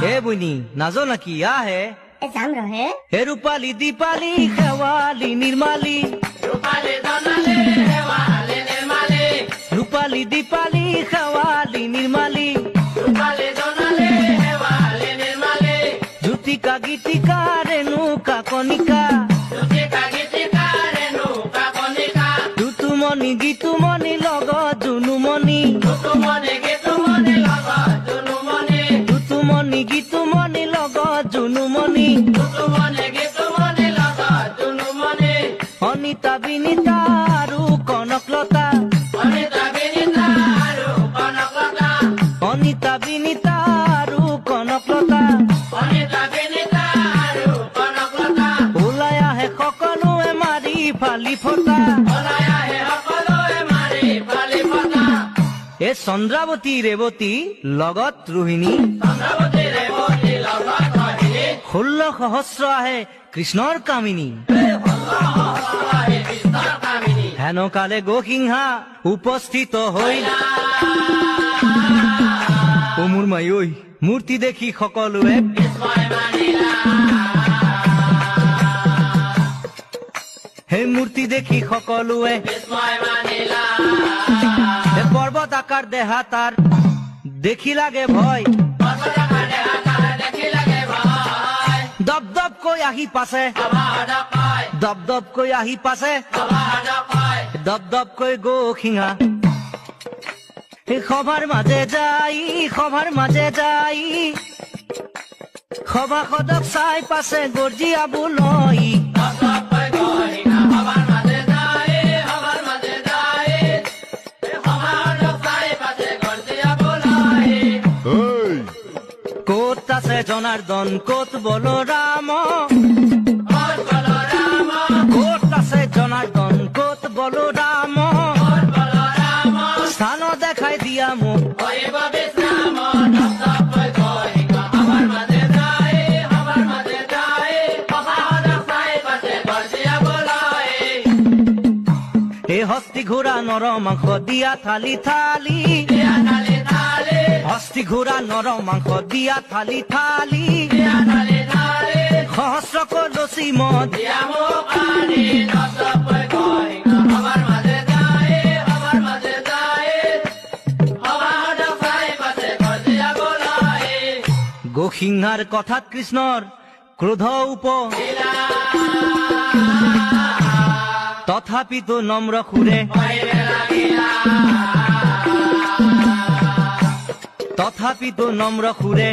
এ বইনি নাজো নাকি আহে যাম ৰহে হে ৰূপালী দীপালী শেৱালী নিৰ্মালী ৰূপালী দীপালী শেৱালী নিৰ্মালী জ্যোতিকা গীতিকা ৰেণুকা কণিকা তুতুমণি গীতুমণি লগত জুনুমণি তুতুমণি গীতুমণি লগত জুনুমণি অনিতা বিনীতা আৰু কনকলতা অনিতা বিনীতা আৰু কনকলতা ওলাই আহে সকলোৱে মাৰি ফালি ফটা এ চন্দ্ৰাৱতী ৰেৱতী লগত ৰোহিণী 16 সহস্ৰ আহে কৃষ্ণৰ কামিনী হেন কালে গোসিংহা উপস্থিত হৈ ও মোৰ মাই ঐ মূৰ্তি দেখি সকলোৱে হে মূৰ্তি দেখি সকলোৱে পৰ্বত আকাৰ দেহা তাৰ দেখি লাগে ভয় দপ দপ কৈ আহি পাছে দপ দপ কৈ আহি পাছে দপ দপ কৈ গোসিংহা সভাৰ মাজে যাই সভাসদক চাই পাছে গৰ্জিয়াবলৈ ক'ত আছে জনাৰ্দন ক'ত বলৰাম ক'ত আছে জনাৰ্দন ক'ত বলৰাম স্থান দেখাই দিয়া মোক এই হস্তি ঘোঁৰা নৰ মাংস দিয়া থালি থালি হস্তি ঘোঁৰা নৰ মাংস দিয়া থালি থালি সহস্ৰ কলচি মদ গোসিংহাৰ কথাত কৃষ্ণৰ ক্ৰোধ উপ তথাপিতো নম্ৰ সুৰে তথাপিতো নম্ৰ সুৰে